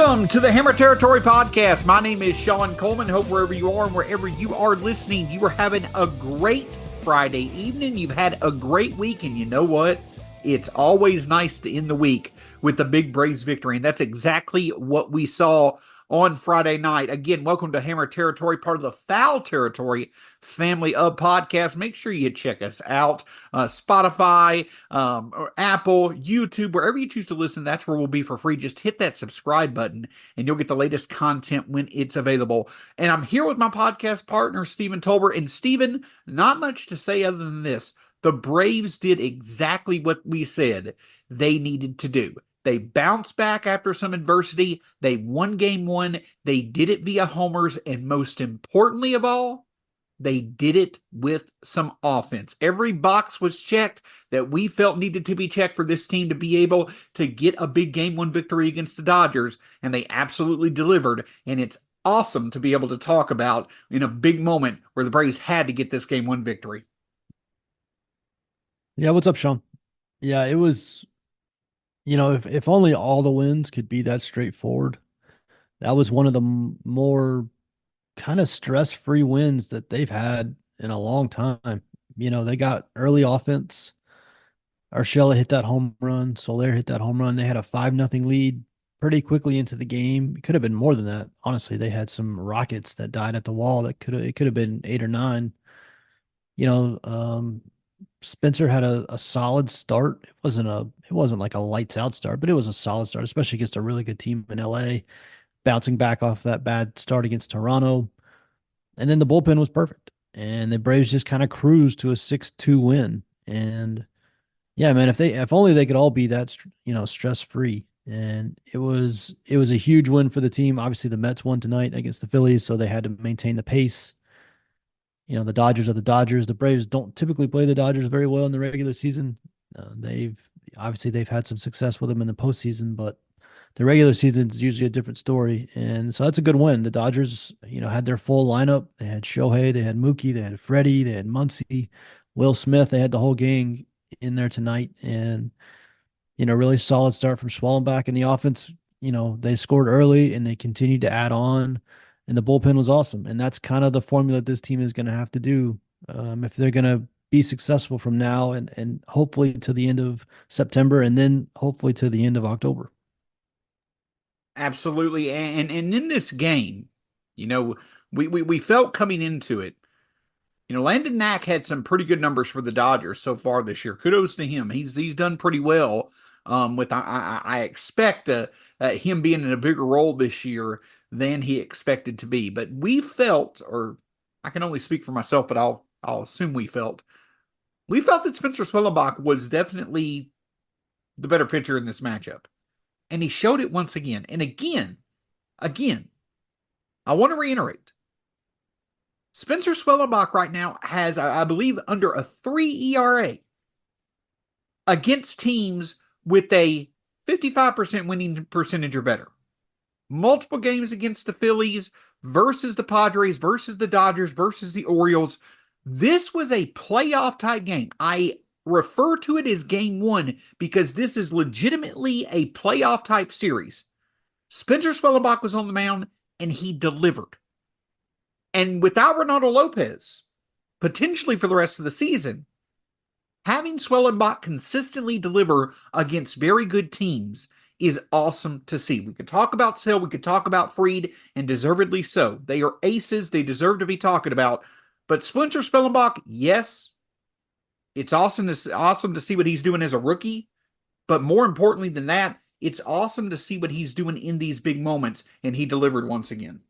Welcome to the Hammer Territory Podcast. My name is Shawn Coleman. Hope wherever you are and wherever you are listening, you are having a great Friday evening. You've had a great week, and you know what? It's always nice to end the week with the big Braves victory, and that's exactly what we saw on Friday night. Again, welcome to Hammer Territory, part of the Foul Territory family of podcasts. Make sure you check us out. Spotify, or Apple, YouTube, wherever you choose to listen, that's where we'll be for free. Just hit that subscribe button, and you'll get the latest content when it's available. And I'm here with my podcast partner, Stephen Tolbert. And Stephen, not much to say other than this. The Braves did exactly what we said they needed to do. They bounced back after some adversity. They won game one. They did it via homers. And most importantly of all, they did it with some offense. Every box was checked that we felt needed to be checked for this team to be able to get a big game one victory against the Dodgers. And they absolutely delivered. And it's awesome to be able to talk about in a big moment where the Braves had to get this game one victory. Yeah, what's up, Sean? Yeah, it was, if only all the wins could be that straightforward. That was one of the more kind of stress-free wins that they've had in a long time. They got early offense. Urshela hit that home run. Soler hit that home run. They had a 5-0 lead pretty quickly into the game. It could have been more than that. Honestly, they had some rockets that died at the wall that it could have been 8 or 9. You know, Spencer had a solid start. It wasn't like a lights out start, but it was a solid start, especially against a really good team in LA, bouncing back off that bad start against Toronto. And then the bullpen was perfect. And the Braves just kind of cruised to a 6-2 win. And yeah, man, if only they could all be that, stress free. And it was a huge win for the team. Obviously the Mets won tonight against the Phillies, so they had to maintain the pace. The Dodgers are the Dodgers. The Braves don't typically play the Dodgers very well in the regular season. They've had some success with them in the postseason, but the regular season is usually a different story. And so that's a good win. The Dodgers, had their full lineup. They had Shohei, they had Mookie, they had Freddie, they had Muncy, Will Smith. They had the whole gang in there tonight. And, really solid start from Schwellenbach. And the offense, they scored early and they continued to add on. And the bullpen was awesome. And that's kind of the formula this team is going to have to do if they're going to be successful from now and hopefully to the end of September and then hopefully to the end of October. Absolutely. And in this game, we felt coming into it, Landon Knack had some pretty good numbers for the Dodgers so far this year. Kudos to him. He's done pretty well. I expect him being in a bigger role this year than he expected to be. But we felt, or I can only speak for myself, but I'll assume we felt that Spencer Schwellenbach was definitely the better pitcher in this matchup. And he showed it once again. And again, I want to reiterate, Spencer Schwellenbach right now has, I believe, under a 3 ERA against teams with a 55% winning percentage or better. Multiple games against the Phillies versus the Padres versus the Dodgers versus the Orioles. This was a playoff type game. I refer to it as game one because this is legitimately a playoff type series. Spencer Schwellenbach was on the mound and he delivered. And without Ronaldo Lopez, potentially for the rest of the season, having Schwellenbach consistently deliver against very good teams is awesome to see. We could talk about Sale, we could talk about Fried, and deservedly so. They are aces, they deserve to be talked about. But Spencer Schwellenbach, yes, it's awesome to see what he's doing as a rookie. But more importantly than that, it's awesome to see what he's doing in these big moments, and he delivered once again.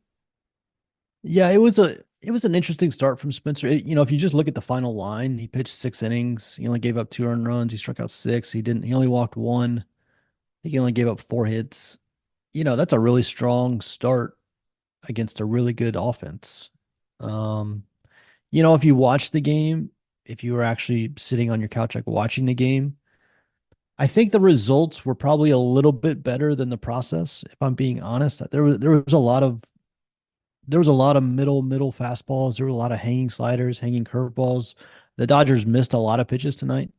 Yeah, it was an interesting start from Spencer. If you just look at the final line, he pitched 6 innings. He only gave up 2 earned runs. He struck out 6. He only walked 1. I think he only gave up 4 hits. That's a really strong start against a really good offense. If you watch the game, if you were actually sitting on your couch, like watching the game, I think the results were probably a little bit better than the process. If I'm being honest, there was a lot of middle fastballs. There were a lot of hanging sliders, hanging curveballs. The Dodgers missed a lot of pitches tonight.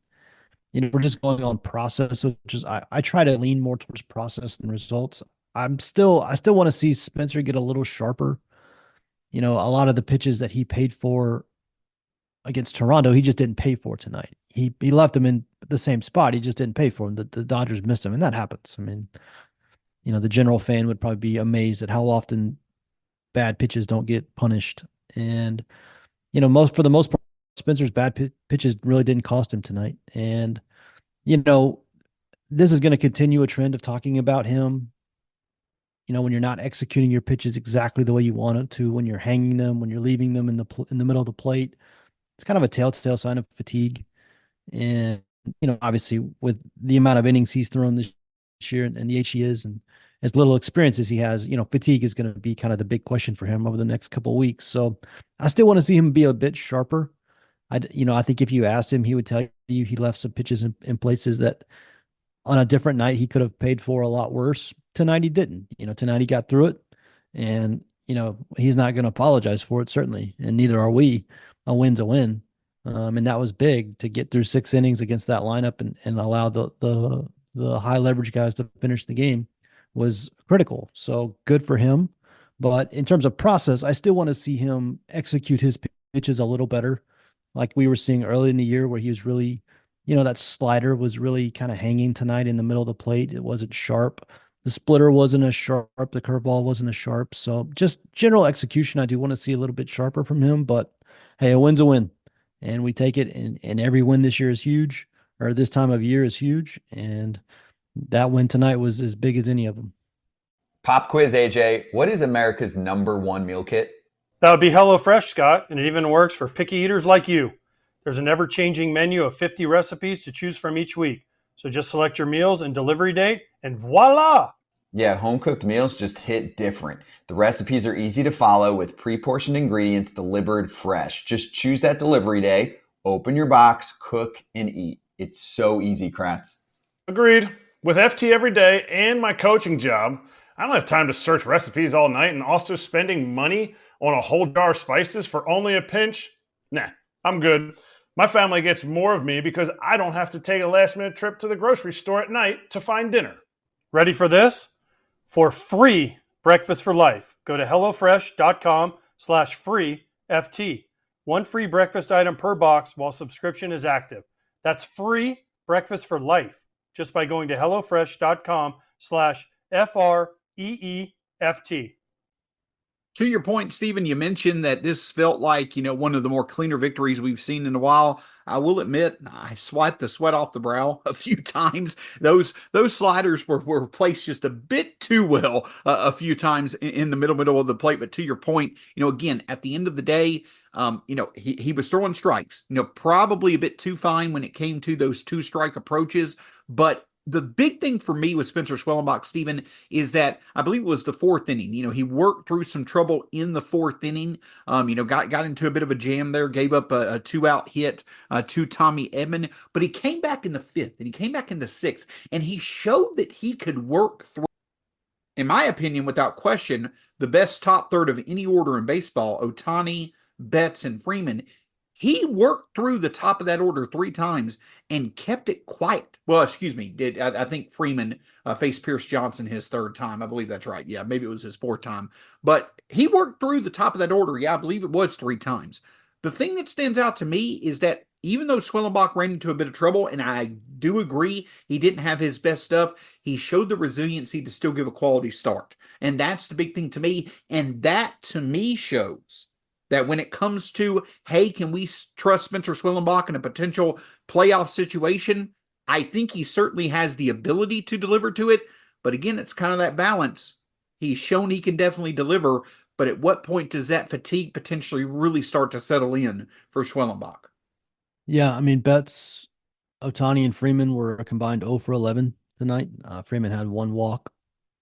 We're just going on process, which is I try to lean more towards process than results. I still want to see Spencer get a little sharper. You know, a lot of the pitches that he paid for against Toronto, he just didn't pay for tonight. He left him in the same spot. He just didn't pay for him. The Dodgers missed him, and that happens. I mean, you know, the general fan would probably be amazed at how often bad pitches don't get punished. And you know, most for the most part, Spencer's pitches really didn't cost him tonight. And you know, this is going to continue a trend of talking about him. You know, when you're not executing your pitches exactly the way you want it to, when you're hanging them, when you're leaving them in the middle of the plate, it's kind of a telltale sign of fatigue. And you know, obviously, with the amount of innings he's thrown this year and the age he is, and as little experience as he has, you know, fatigue is going to be kind of the big question for him over the next couple of weeks. So I still want to see him be a bit sharper. You know, I think if you asked him, he would tell you he left some pitches in places that on a different night he could have paid for a lot worse. Tonight he didn't. You know, tonight he got through it, and you know he's not going to apologize for it certainly, and neither are we. A win's a win, and that was big to get through 6 innings against that lineup and allow the high leverage guys to finish the game was critical. So good for him. But in terms of process, I still want to see him execute his pitches a little better, like we were seeing early in the year, where he was really, you know, that slider was really kind of hanging tonight in the middle of the plate. It wasn't sharp. The splitter wasn't as sharp. The curveball wasn't as sharp. So just general execution, I do want to see a little bit sharper from him. But hey, a win's a win, and we take it. And every win this year is huge, or this time of year is huge. And that win tonight was as big as any of them. Pop quiz, AJ. What is America's #1 meal kit? That would be HelloFresh, Scott, and it even works for picky eaters like you. There's an ever-changing menu of 50 recipes to choose from each week. So just select your meals and delivery date, and voila! Yeah, home-cooked meals just hit different. The recipes are easy to follow with pre-portioned ingredients delivered fresh. Just choose that delivery day, open your box, cook, and eat. It's so easy, Kratz. Agreed. With FT every day and my coaching job, I don't have time to search recipes all night, and also spending money on a whole jar of spices for only a pinch? Nah, I'm good. My family gets more of me because I don't have to take a last-minute trip to the grocery store at night to find dinner. Ready for this? For free breakfast for life, go to HelloFresh.com/free FT. One free breakfast item per box while subscription is active. That's free breakfast for life just by going to HelloFresh.com/FREEFT. To your point, Stephen, you mentioned that this felt like, you know, one of the more cleaner victories we've seen in a while. I will admit, I swiped the sweat off the brow a few times. Those sliders were placed just a bit too well a few times in the middle of the plate. But to your point, you know, again, at the end of the day, you know, he was throwing strikes, you know, probably a bit too fine when it came to those 2-strike approaches. But the big thing for me with Spencer Schwellenbach, Stephen, is that I believe it was the 4th inning. You know, he worked through some trouble in the 4th inning. You know, got into a bit of a jam there, gave up a 2-out hit to Tommy Edman, but he came back in the 5th and he came back in the 6th, and he showed that he could work through, in my opinion, without question, the best top third of any order in baseball, Ohtani, Betts, and Freeman. He worked through the top of that order 3 times and kept it quiet. Well, excuse me. I think Freeman faced Pierce Johnson his 3rd time. I believe that's right. Yeah, maybe it was his 4th time. But he worked through the top of that order. Yeah, I believe it was 3 times. The thing that stands out to me is that even though Schwellenbach ran into a bit of trouble, and I do agree he didn't have his best stuff, he showed the resiliency to still give a quality start. And that's the big thing to me. And that, to me, shows that when it comes to, hey, can we trust Spencer Schwellenbach in a potential playoff situation? I think he certainly has the ability to deliver to it. But again, it's kind of that balance. He's shown he can definitely deliver. But at what point does that fatigue potentially really start to settle in for Schwellenbach? Yeah, I mean, Betts, Ohtani, and Freeman were a combined 0 for 11 tonight. Freeman had 1 walk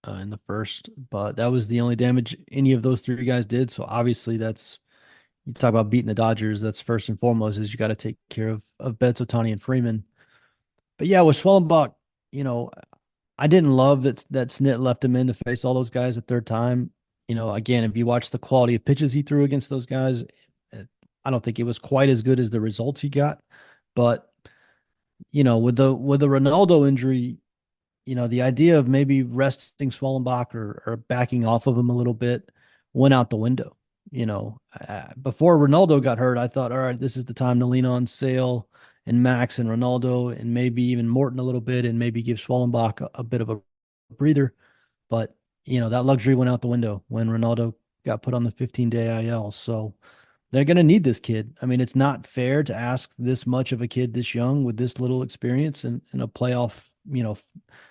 in the first, but that was the only damage any of those 3 guys did. So obviously that's, you talk about beating the Dodgers, that's first and foremost is you got to take care of Betts, Ohtani, and Freeman. But yeah, with Schwellenbach, you know, I didn't love that Snit left him in to face all those guys a 3rd time. You know, again, if you watch the quality of pitches he threw against those guys, I don't think it was quite as good as the results he got. But you know, with the Ronaldo injury, the idea of maybe resting Schwellenbach or backing off of him a little bit went out the window. Before Ronaldo got hurt, I thought, all right, this is the time to lean on Sale and Max and Ronaldo and maybe even Morton a little bit and maybe give Schwellenbach a bit of a breather. But, that luxury went out the window when Ronaldo got put on the 15-day IL. So they're going to need this kid. I mean, it's not fair to ask this much of a kid this young with this little experience in a playoff,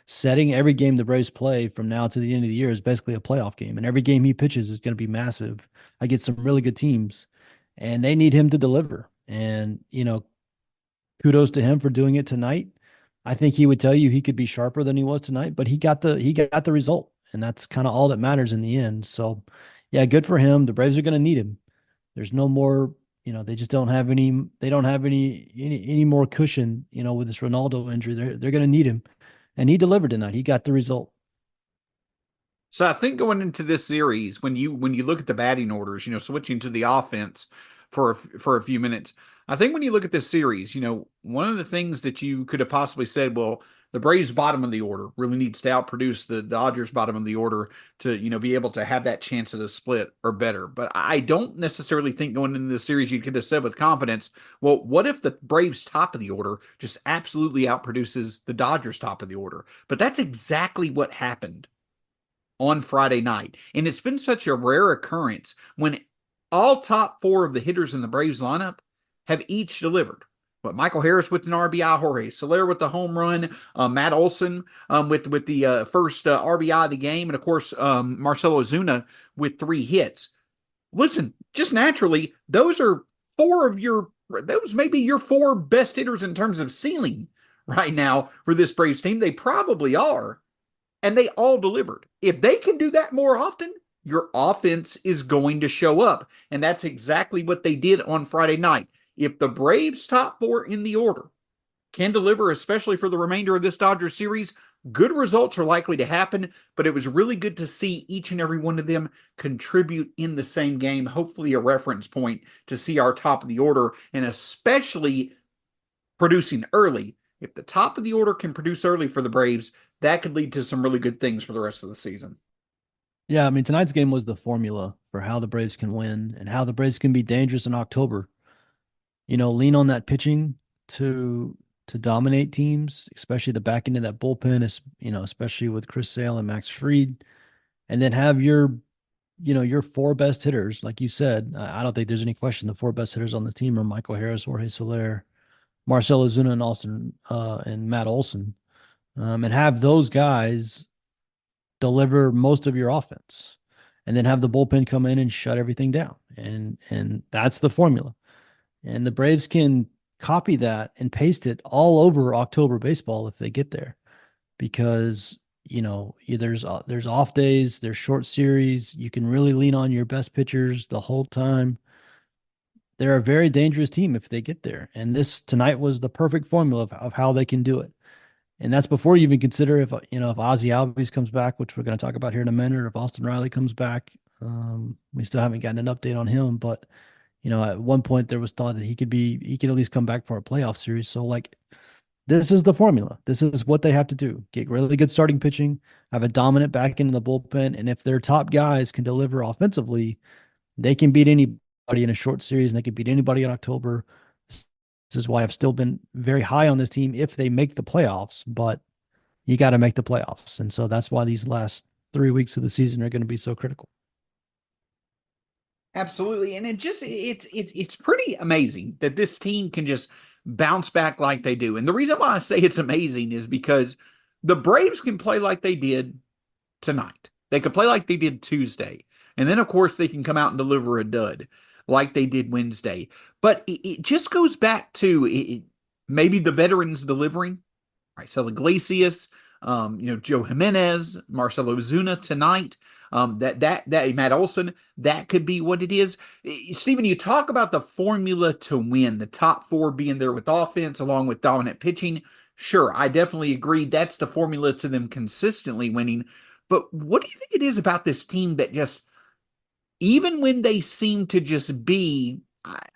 setting. Every game the Braves play from now to the end of the year is basically a playoff game, and every game he pitches is going to be massive. I get some really good teams, and they need him to deliver. And, kudos to him for doing it tonight. I think he would tell you he could be sharper than he was tonight, but he got the result, and that's kind of all that matters in the end. So, yeah, good for him. The Braves are going to need him. There's no more, they just don't have any. They don't have any more cushion, with this Ronaldo injury. They're going to need him, and he delivered tonight. He got the result. So I think going into this series, when you look at the batting orders, switching to the offense for a few minutes, I think when you look at this series, one of the things that you could have possibly said, well, the Braves bottom of the order really needs to outproduce the Dodgers bottom of the order to, be able to have that chance at a split or better. But I don't necessarily think going into the series you could have said with confidence, well, what if the Braves top of the order just absolutely outproduces the Dodgers top of the order? But that's exactly what happened on Friday night. And it's been such a rare occurrence when all top four of the hitters in the Braves lineup have each delivered. But Michael Harris with an RBI, Jorge Soler with the home run, Matt Olson with the first RBI of the game, and of course Marcell Ozuna with 3 hits. Listen, just naturally, those may be your 4 best hitters in terms of ceiling right now for this Braves team. They probably are. And they all delivered. If they can do that more often, your offense is going to show up. And that's exactly what they did on Friday night. If the Braves top 4 in the order can deliver, especially for the remainder of this Dodgers series, good results are likely to happen. But it was really good to see each and every one of them contribute in the same game. Hopefully a reference point to see our top of the order, and especially producing early. If the top of the order can produce early for the Braves, that could lead to some really good things for the rest of the season. Yeah, I mean, tonight's game was the formula for how the Braves can win and how the Braves can be dangerous in October. Lean on that pitching to dominate teams, especially the back end of that bullpen, especially with Chris Sale and Max Fried, and then have your 4 best hitters, like you said. I don't think there's any question the 4 best hitters on the team are Michael Harris, Jorge Soler, Marcell Ozuna, and Matt Olson. And have those guys deliver most of your offense, and then have the bullpen come in and shut everything down. And that's the formula. And the Braves can copy that and paste it all over October baseball if they get there, because there's off days, there's short series. You can really lean on your best pitchers the whole time. They're a very dangerous team if they get there. And this tonight was the perfect formula of how they can do it. And that's before you even consider if Ozzy Albies comes back, which we're going to talk about here in a minute, or if Austin Riley comes back. We still haven't gotten an update on him, but at one point there was thought that he could at least come back for a playoff series. So this is the formula. This is what they have to do. Get really good starting pitching, have a dominant back end in the bullpen. And if their top guys can deliver offensively, they can beat anybody in a short series, and they can beat anybody in October. This is why I've still been very high on this team if they make the playoffs, but you got to make the playoffs. And so that's why these last 3 weeks of the season are going to be so critical. Absolutely. And it's pretty amazing that this team can just bounce back like they do. And the reason why I say it's amazing is because the Braves can play like they did tonight. They could play like they did Tuesday. And then, of course, they can come out and deliver a dud like they did Wednesday. But it just goes back to maybe the veterans delivering, right? Raisel Iglesias, Joe Jimenez, Marcell Ozuna tonight, that Matt Olson, that could be what it is. Stephen, you talk about the formula to win, the top 4 being there with offense along with dominant pitching. Sure, I definitely agree. That's the formula to them consistently winning. But what do you think it is about this team that just, even when they seem to just be,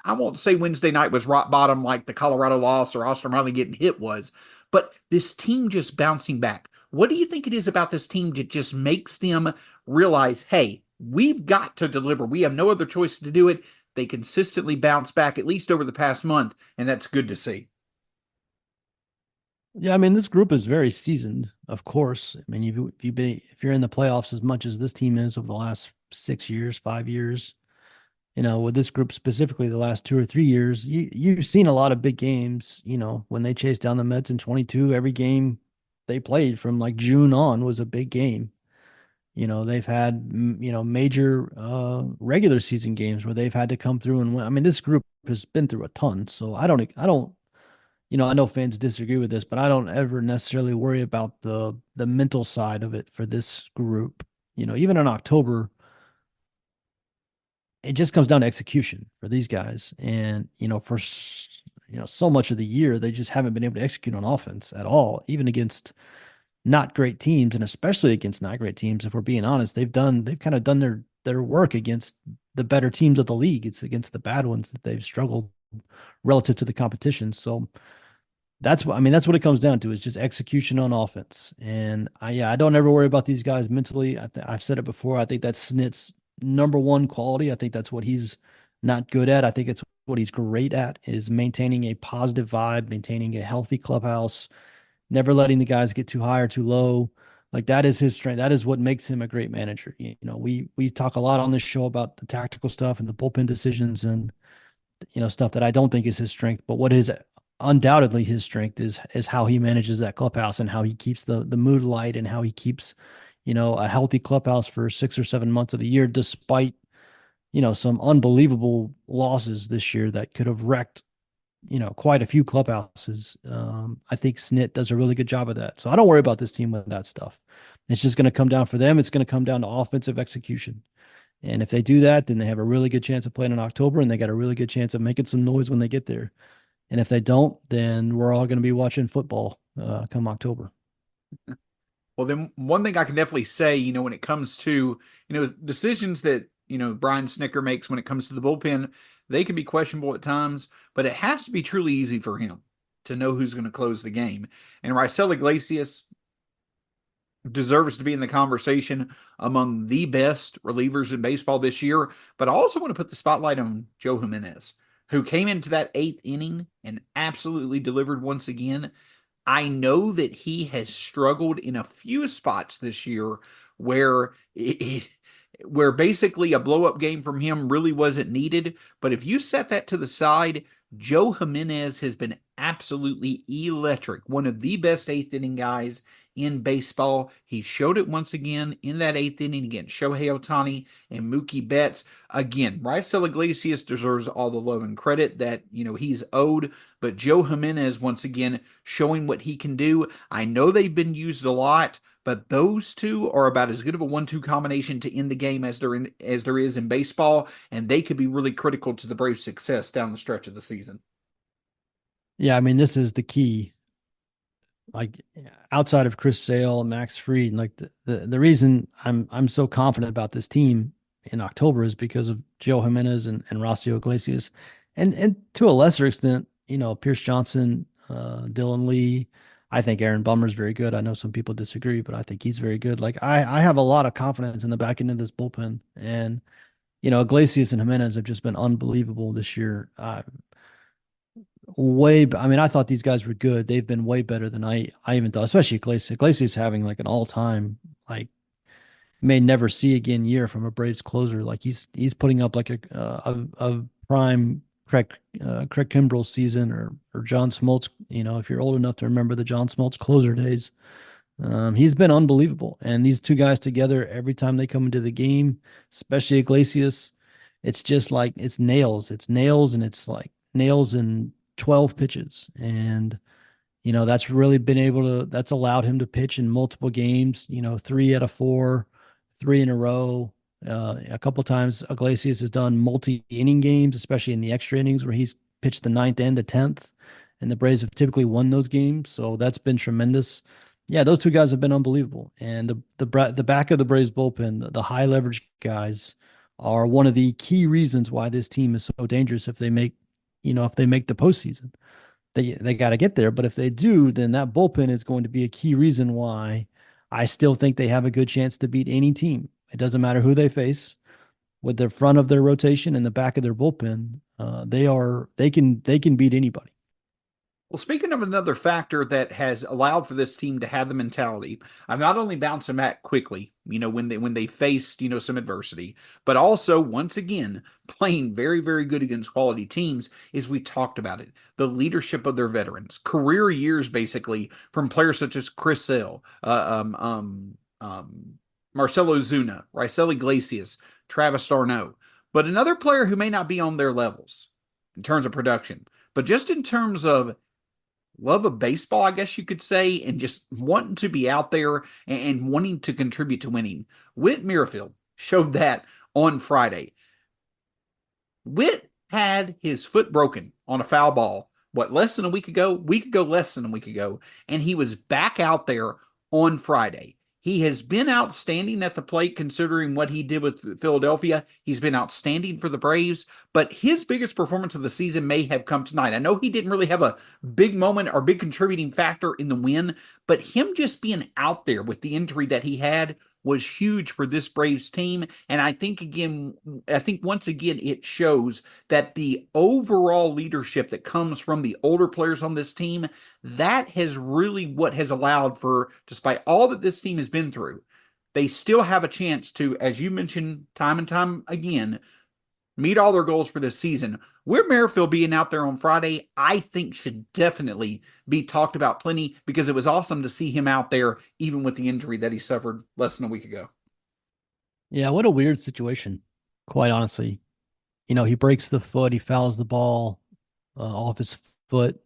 I won't say Wednesday night was rock bottom like the Colorado loss or Austin Riley getting hit was, but this team just bouncing back. What do you think it is about this team that just makes them realize, hey, we've got to deliver. We have no other choice to do it. They consistently bounce back, at least over the past month, and that's good to see. Yeah, I mean, this group is very seasoned, of course. I mean, if you're in the playoffs as much as this team is over the last 6 years, 5 years, with this group specifically, the last 2 or 3 years, you've seen a lot of big games. When they chased down the Mets in 22, every game they played from like June on was a big game. They've had major regular season games where they've had to come through and win. I mean, this group has been through a ton, so I don't. I know fans disagree with this, but I don't ever necessarily worry about the mental side of it for this group. Even in October, it just comes down to execution for these guys. And, so much of the year, they just haven't been able to execute on offense at all, even against not great teams, and especially against not great teams. If we're being honest, they've kind of done their work against the better teams of the league. It's against the bad ones that they've struggled relative to the competition. So that's what it comes down to, is just execution on offense. And I don't ever worry about these guys mentally. I've said it before. I think that's Snit's number one quality. I think that's what he's not good at. I think it's what he's great at, is maintaining a positive vibe, maintaining a healthy clubhouse, never letting the guys get too high or too low. Like, that is his strength. That is what makes him a great manager. We talk a lot on this show about the tactical stuff and the bullpen decisions and stuff that I don't think is his strength, but what is undoubtedly his strength is how he manages that clubhouse and how he keeps the mood light and how he keeps a healthy clubhouse for 6 or 7 months of the year, despite some unbelievable losses this year that could have wrecked quite a few clubhouses. I think Snit does a really good job of that, so I don't worry about this team with that stuff. It's just going to come down for them. It's going to come down to offensive execution. And if they do that, then they have a really good chance of playing in October, and they got a really good chance of making some noise when they get there. And if they don't, then we're all going to be watching football come October. Well, then one thing I can definitely say, when it comes to, decisions that, Brian Snicker makes when it comes to the bullpen, they can be questionable at times, but it has to be truly easy for him to know who's going to close the game. And Raisel Iglesias deserves to be in the conversation among the best relievers in baseball this year. But I also want to put the spotlight on Joe Jimenez, who came into that 8th inning and absolutely delivered once again. I know that he has struggled in a few spots this year where where basically a blow-up game from him really wasn't needed. But if you set that to the side, Joe Jimenez has been absolutely electric. One of the best 8th inning guys in baseball. He showed it once again in that 8th inning against Shohei Ohtani and Mookie Betts. Again, Raisel Iglesias deserves all the love and credit that, he's owed, but Joe Jimenez, once again, showing what he can do. I know they've been used a lot, but those two are about as good of a 1-2 combination to end the game as there is in baseball, and they could be really critical to the Braves' success down the stretch of the season. Yeah, I mean, this is the key. Like, outside of Chris Sale and Max Fried, like the reason I'm so confident about this team in October is because of Joe Jimenez and Raisel Iglesias, and to a lesser extent, Pierce Johnson, Dylan Lee. I think Aaron Bummer's very good. I know some people disagree, but I think he's very good. Like, I have a lot of confidence in the back end of this bullpen, and Iglesias and Jimenez have just been unbelievable this year. I thought these guys were good. They've been way better than I even thought, especially Iglesias. Iglesias having like an all-time, like, may never see again year from a Braves closer. Like, he's putting up like a prime Craig Kimbrell season or John Smoltz. If you're old enough to remember the John Smoltz closer days, he's been unbelievable. And these two guys together, every time they come into the game, especially Iglesias, it's just like it's nails, and it's like nails in 12 pitches. And that's really that's allowed him to pitch in multiple games, 3 out of 4, 3 in a row. A couple times Iglesias has done multi-inning games, especially in the extra innings where he's pitched the 9th and the 10th, and the Braves have typically won those games. So that's been tremendous. Yeah, those two guys have been unbelievable. And the back of the Braves bullpen, the high leverage guys, are one of the key reasons why this team is so dangerous if they make the postseason. They got to get there, but if they do, then that bullpen is going to be a key reason why I still think they have a good chance to beat any team. It doesn't matter who they face. With the front of their rotation and the back of their bullpen, they can beat anybody. Well, speaking of another factor that has allowed for this team to have the mentality of not only bouncing back quickly, when they faced, some adversity, but also once again playing very, very good against quality teams, is we talked about it. The leadership of their veterans, career years basically from players such as Chris Sale, Marcelo Zuna, Raisel Iglesias, Travis d'Arnaud. But another player who may not be on their levels in terms of production, but just in terms of love of baseball, I guess you could say, and just wanting to be out there and wanting to contribute to winning. Whit Merrifield showed that on Friday. Whit had his foot broken on a foul ball, less than a week ago? Week ago, less than a week ago, and he was back out there on Friday. He has been outstanding at the plate considering what he did with Philadelphia. He's been outstanding for the Braves, but his biggest performance of the season may have come tonight. I know he didn't really have a big moment or big contributing factor in the win, but him just being out there with the injury that he had was huge for this Braves team. And I think once again, it shows that the overall leadership that comes from the older players on this team, that has really what has allowed for, despite all that this team has been through, they still have a chance to, as you mentioned time and time again, meet all their goals for this season. Whit Merrifield being out there on Friday, I think should definitely be talked about plenty because it was awesome to see him out there, even with the injury that he suffered less than a week ago. Yeah, what a weird situation, quite honestly. He breaks the foot, he fouls the ball off his foot.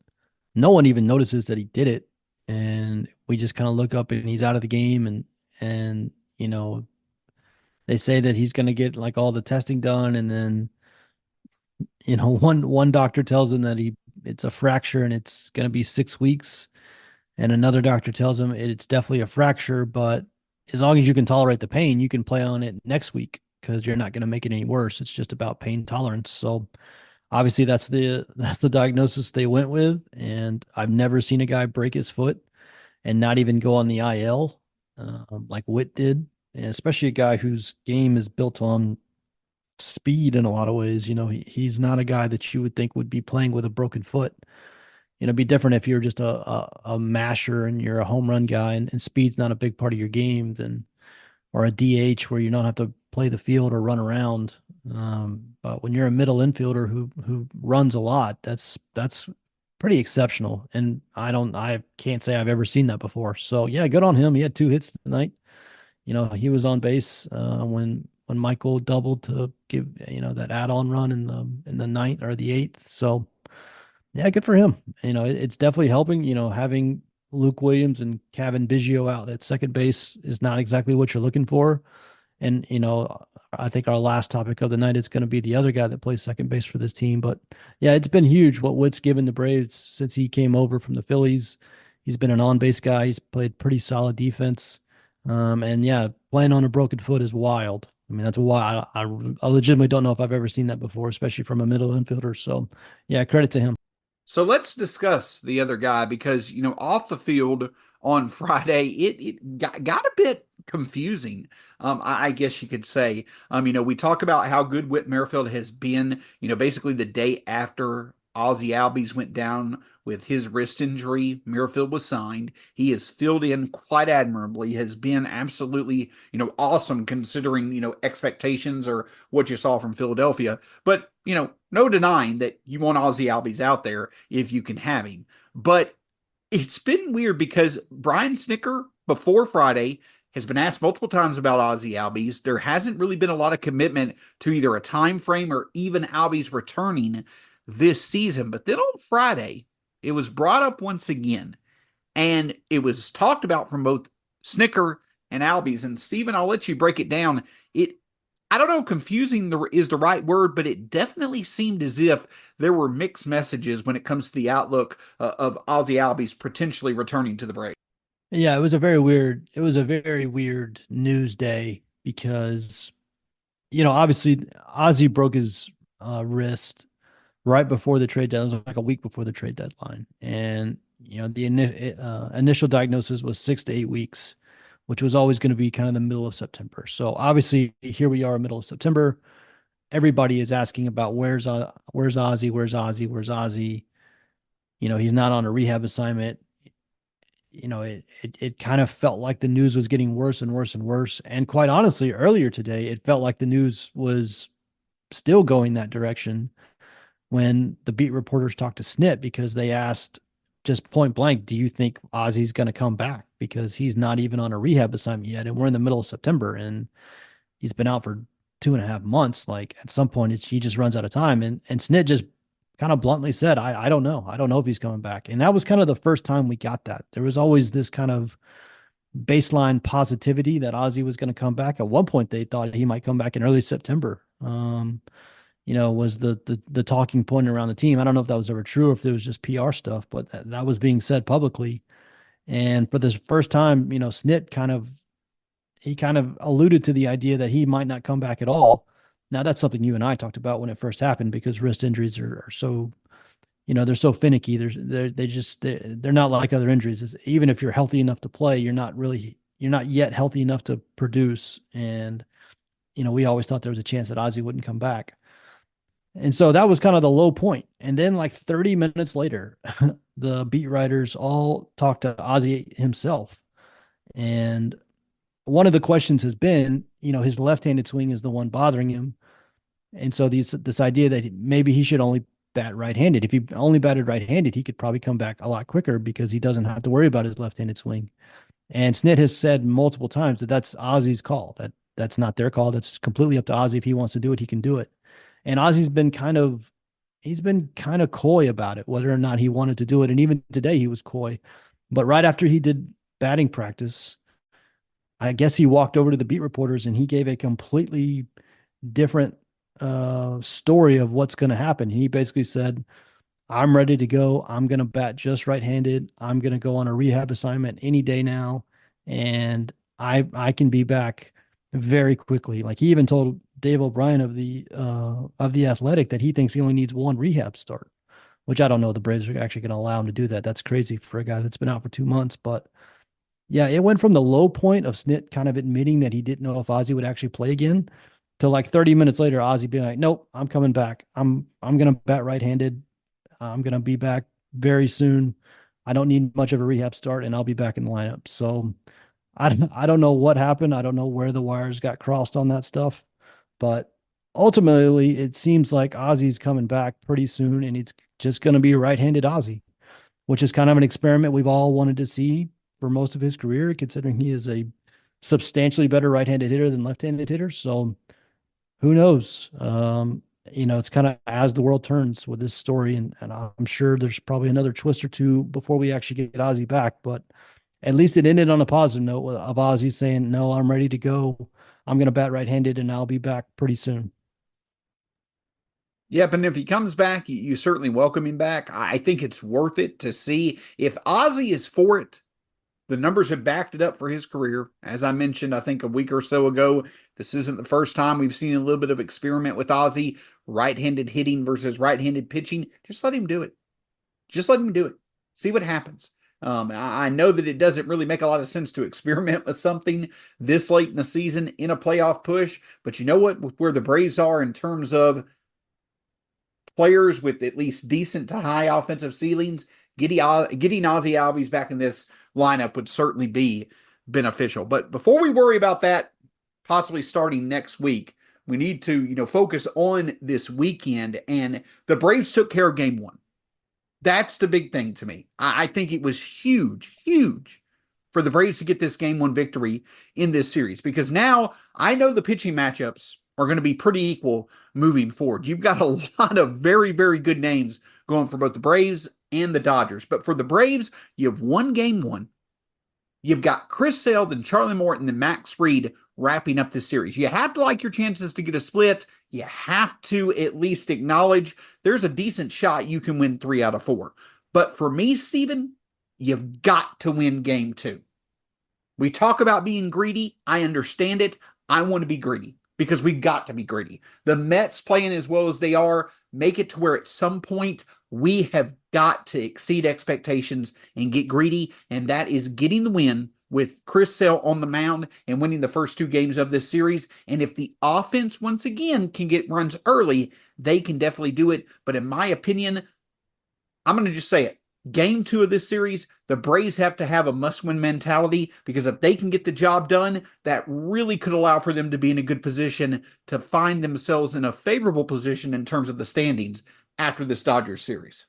No one even notices that he did it. And we just kind of look up and he's out of the game. And they say that he's going to get like all the testing done. And then, one doctor tells him that it's a fracture and it's going to be 6 weeks. And another doctor tells him it's definitely a fracture, but as long as you can tolerate the pain, you can play on it next week because you're not going to make it any worse. It's just about pain tolerance. So obviously that's the diagnosis they went with. And I've never seen a guy break his foot and not even go on the IL like Whit did, and especially a guy whose game is built on speed in a lot of ways. He's not a guy that you would think would be playing with a broken foot. It'd be different if you're just a masher and you're a home run guy and speed's not a big part of your game or a DH where you don't have to play the field or run around. But when you're a middle infielder who runs a lot, that's pretty exceptional. And I can't say I've ever seen that before. So yeah, good on him. He had 2 hits tonight. He was on base when Michael doubled to give that add-on run in the 9th or the 8th. So yeah, good for him. It's definitely helping. Having Luke Williams and Kevin Biggio out at second base is not exactly what you're looking for. And I think our last topic of the night is going to be the other guy that plays second base for this team. But yeah, it's been huge what Whit's given the Braves since he came over from the Phillies. He's been an on-base guy. He's played pretty solid defense. And yeah, playing on a broken foot is wild. I mean, that's why I legitimately don't know if I've ever seen that before, especially from a middle infielder. So yeah, credit to him. So let's discuss the other guy because, off the field on Friday, it got a bit confusing, I guess you could say. We talk about how good Whit Merrifield has been, basically the day after Ozzie Albies went down with his wrist injury. Merrifield was signed. He has filled in quite admirably, has been absolutely, awesome considering, expectations or what you saw from Philadelphia. But, no denying that you want Ozzie Albies out there if you can have him. But it's been weird because Brian Snitker, before Friday, has been asked multiple times about Ozzie Albies. There hasn't really been a lot of commitment to either a time frame or even Albies returning this season. But then on Friday, it was brought up once again, and it was talked about from both Snitker and Albies. And Steven, I'll let you break it down. I don't know, confusing is the right word, but it definitely seemed as if there were mixed messages when it comes to the outlook of Ozzie Albies potentially returning to the Braves. Yeah, it was a very weird news day because, obviously Ozzie broke his wrist right before the trade deadline. It was like a week before the trade deadline. And, the initial diagnosis was 6 to 8 weeks, which was always going to be kind of the middle of September. So obviously here we are, middle of September. Everybody is asking about where's Ozzy, where's Ozzy, where's Ozzy. He's not on a rehab assignment. It kind of felt like the news was getting worse and worse and worse. And quite honestly, earlier today, it felt like the news was still going that direction when the beat reporters talked to Snit, because they asked just point blank, do you think Ozzy's going to come back? Because he's not even on a rehab assignment yet. And we're in the middle of September and he's been out for 2.5 months. Like at some point he just runs out of time. And Snit just kind of bluntly said, I don't know. I don't know if he's coming back. And that was kind of the first time we got that. There was always this kind of baseline positivity that Ozzy was going to come back. At one point, they thought he might come back in early September. Was the talking point around the team. I don't know if that was ever true or if it was just PR stuff, but that was being said publicly. And for the first time, Snit kind of alluded to the idea that he might not come back at all. Now that's something you and I talked about when it first happened, because wrist injuries are so, they're so finicky. They're not like other injuries. Even if you're healthy enough to play, you're not yet healthy enough to produce. And, we always thought there was a chance that Ozzy wouldn't come back. And so that was kind of the low point. And then like 30 minutes later, the beat writers all talked to Ozzy himself. And one of the questions has been, his left-handed swing is the one bothering him. And so this idea that maybe he should only bat right-handed. If he only batted right-handed, he could probably come back a lot quicker because he doesn't have to worry about his left-handed swing. And Snit has said multiple times that that's Ozzy's call. That's not their call. That's completely up to Ozzy. If he wants to do it, he can do it. And Ozzy's been kind of coy about it, whether or not he wanted to do it. And even today he was coy. But right after he did batting practice, I guess he walked over to the beat reporters and he gave a completely different story of what's going to happen. He basically said, I'm ready to go. I'm going to bat just right-handed. I'm going to go on a rehab assignment any day now. And I can be back very quickly. Like he even told Dave O'Brien of the Athletic that he thinks he only needs one rehab start, which I don't know the Braves are actually going to allow him to do that. That's crazy for a guy that's been out for 2 months. But yeah, it went from the low point of Snit kind of admitting that he didn't know if Ozzy would actually play again to like 30 minutes later, Ozzy being like, nope, I'm coming back. I'm going to bat right-handed. I'm going to be back very soon. I don't need much of a rehab start and I'll be back in the lineup. So I don't know what happened. I don't know where the wires got crossed on that stuff, but ultimately it seems like Ozzy's coming back pretty soon and it's just going to be right-handed Ozzy, which is kind of an experiment we've all wanted to see for most of his career, considering he is a substantially better right-handed hitter than left-handed hitter. So who knows? It's kind of as the world turns with this story, and I'm sure there's probably another twist or two before we actually get Ozzy back, but at least it ended on a positive note of Ozzy saying, no, I'm ready to go. I'm going to bat right-handed and I'll be back pretty soon. Yep, and if he comes back, you certainly welcome him back. I think it's worth it to see if Ozzy is for it. The numbers have backed it up for his career. As I mentioned, I think a week or so ago, this isn't the first time we've seen a little bit of experiment with Ozzy, right-handed hitting versus right-handed pitching. Just let him do it. Just let him do it. See what happens. I know that it doesn't really make a lot of sense to experiment with something this late in the season in a playoff push, but you know what? With where the Braves are in terms of players with at least decent to high offensive ceilings, getting Ozzy Albies back in this lineup would certainly be beneficial. But before we worry about that possibly starting next week, we need to, focus on this weekend. And the Braves took care of game one. That's the big thing to me. I think it was huge for the Braves to get this game one victory in this series, because now I know the pitching matchups are going to be pretty equal moving forward. You've got a lot of very, very good names going for both the Braves and the Dodgers. But for the Braves, you have won game one. You've got Chris Sale, then Charlie Morton, then Max Fried wrapping up this series. You have to like your chances to get a split. You have to at least acknowledge there's a decent shot you can win 3 out of 4. But for me, Steven, you've got to win game 2. We talk about being greedy. I understand it. I want to be greedy because we've got to be greedy. The Mets playing as well as they are, make it to where at some point we have got to exceed expectations and get greedy, and that is getting the win with Chris Sale on the mound and winning the first 2 games of this series. And if the offense, once again, can get runs early, they can definitely do it. But in my opinion, I'm going to just say it. Game 2 of this series, the Braves have to have a must-win mentality, because if they can get the job done, that really could allow for them to be in a good position to find themselves in a favorable position in terms of the standings after this Dodgers series.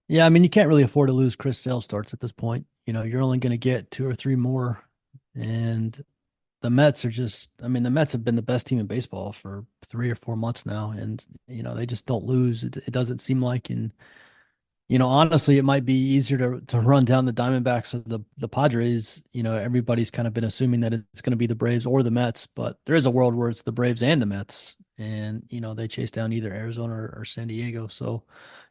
Yeah, I mean, you can't really afford to lose Chris Sale starts at this point. You're only going to get 2 or 3 more. And the Mets are just, I mean, the Mets have been the best team in baseball for 3 or 4 months now. And, they just don't lose. It doesn't seem like. And, honestly, it might be easier to run down the Diamondbacks or the Padres. Everybody's kind of been assuming that it's going to be the Braves or the Mets, but there is a world where it's the Braves and the Mets. And, they chase down either Arizona or San Diego. So,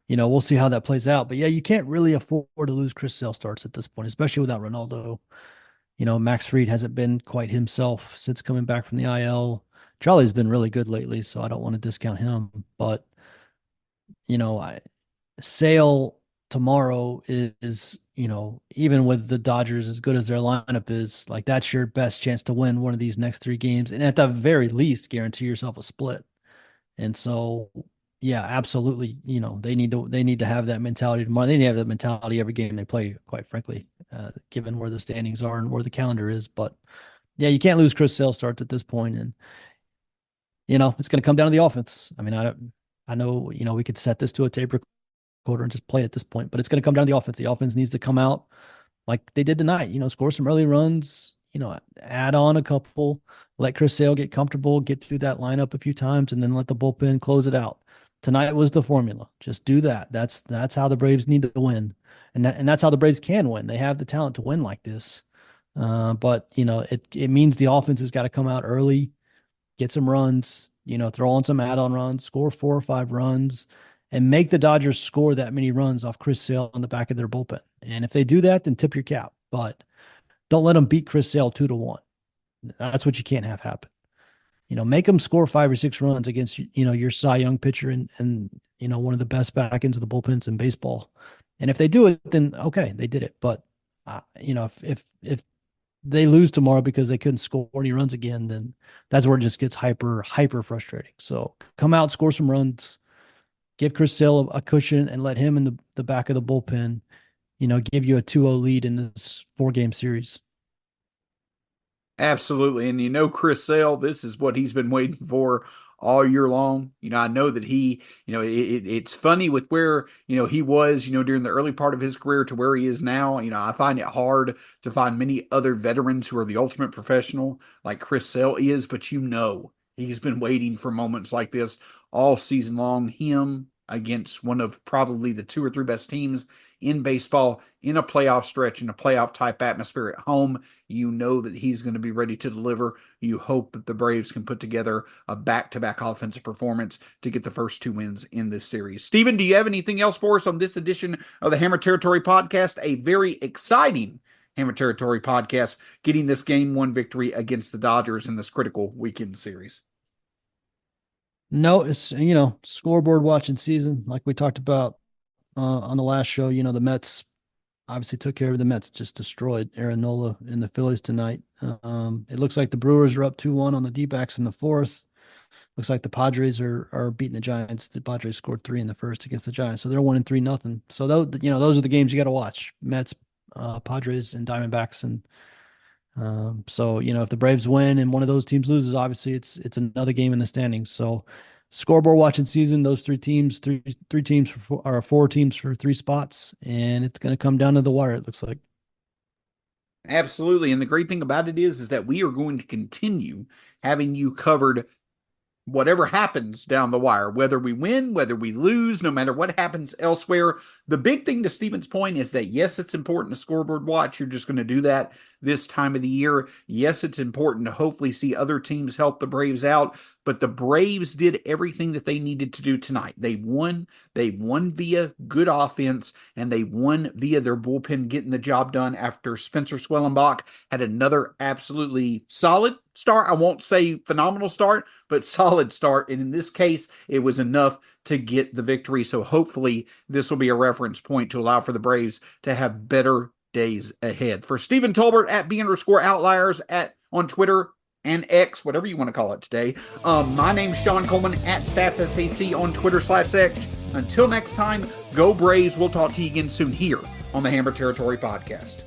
we'll see how that plays out. But yeah, you can't really afford to lose Chris Sale starts at this point, especially without Ronaldo. Max Fried hasn't been quite himself since coming back from the IL. Charlie's been really good lately, so I don't want to discount him. But, Sale tomorrow is, even with the Dodgers as good as their lineup is, like, that's your best chance to win one of these next 3 games. And at the very least, guarantee yourself a split. And so, yeah, absolutely. They need to have that mentality tomorrow. They need to have that mentality every game they play, quite frankly, given where the standings are and where the calendar is. But yeah, you can't lose Chris Sale starts at this point. And, it's going to come down to the offense. I mean, I know, we could set this to a tape recorder and just play at this point, but it's going to come down to the offense. The offense needs to come out like they did tonight, score some early runs, add on a couple, let Chris Sale get comfortable, get through that lineup a few times, and then let the bullpen close it out. Tonight was the formula. Just do that. That's how the Braves need to win. And that's how the Braves can win. They have the talent to win like this. But it means the offense has got to come out early, get some runs, throw on some add-on runs, score 4 or 5 runs, and make the Dodgers score that many runs off Chris Sale on the back of their bullpen. And if they do that, then tip your cap. But don't let them beat Chris Sale 2-1. That's what you can't have happen. Make them score 5 or 6 runs against, your Cy Young pitcher and one of the best back ends of the bullpens in baseball. And if they do it, then okay, they did it. But, if they lose tomorrow because they couldn't score any runs again, then that's where it just gets hyper frustrating. So come out, score some runs, give Chris Sale a cushion, and let him in the back of the bullpen, give you a 2-0 lead in this 4-game series. Absolutely. And Chris Sale, this is what he's been waiting for all year long. I know that he, it's funny with where, he was, during the early part of his career to where he is now. I find it hard to find many other veterans who are the ultimate professional like Chris Sale is, but he's been waiting for moments like this all season long. Him against one of probably the 2 or 3 best teams in baseball in a playoff stretch, in a playoff type atmosphere at home. That he's going to be ready to deliver. You hope that the Braves can put together a back-to-back offensive performance to get the first 2 wins in this series. Steven, do you have anything else for us on this edition of the Hammer Territory Podcast? A very exciting Hammer Territory Podcast, getting this Game 1 victory against the Dodgers in this critical weekend series. No, it's, scoreboard watching season, like we talked about on the last show. The Mets obviously took care of the Mets, just destroyed Aaron Nola and the Phillies tonight. It looks like the Brewers are up 2-1 on the D-backs in the 4th. Looks like the Padres are beating the Giants. The Padres scored 3 in the 1st against the Giants, so they're 1-3-0. So those are the games you got to watch: Mets, Padres, and Diamondbacks. And so if the Braves win and one of those teams loses, obviously it's another game in the standings. So scoreboard watching season, those 3 teams, three teams for 4 teams for 3 spots, and it's going to come down to the wire, it looks like. Absolutely. And the great thing about it is that we are going to continue having you covered whatever happens down the wire, whether we win, whether we lose, no matter what happens elsewhere. The big thing, to Steven's point, is that yes, it's important to scoreboard watch. You're just going to do that this time of the year. Yes, it's important to hopefully see other teams help the Braves out, but the Braves did everything that they needed to do tonight. They won via good offense, and they won via their bullpen getting the job done after Spencer Schwellenbach had another absolutely solid start. I won't say phenomenal start, but solid start. And in this case, it was enough to get the victory. So hopefully this will be a reference point to allow for the Braves to have better days ahead. For Stephen Tolbert at B_outliers on Twitter and X, whatever you want to call it today. My name's Shawn Coleman at StatsSAC on Twitter/X. Until next time, go Braves. We'll talk to you again soon here on the Hammer Territory Podcast.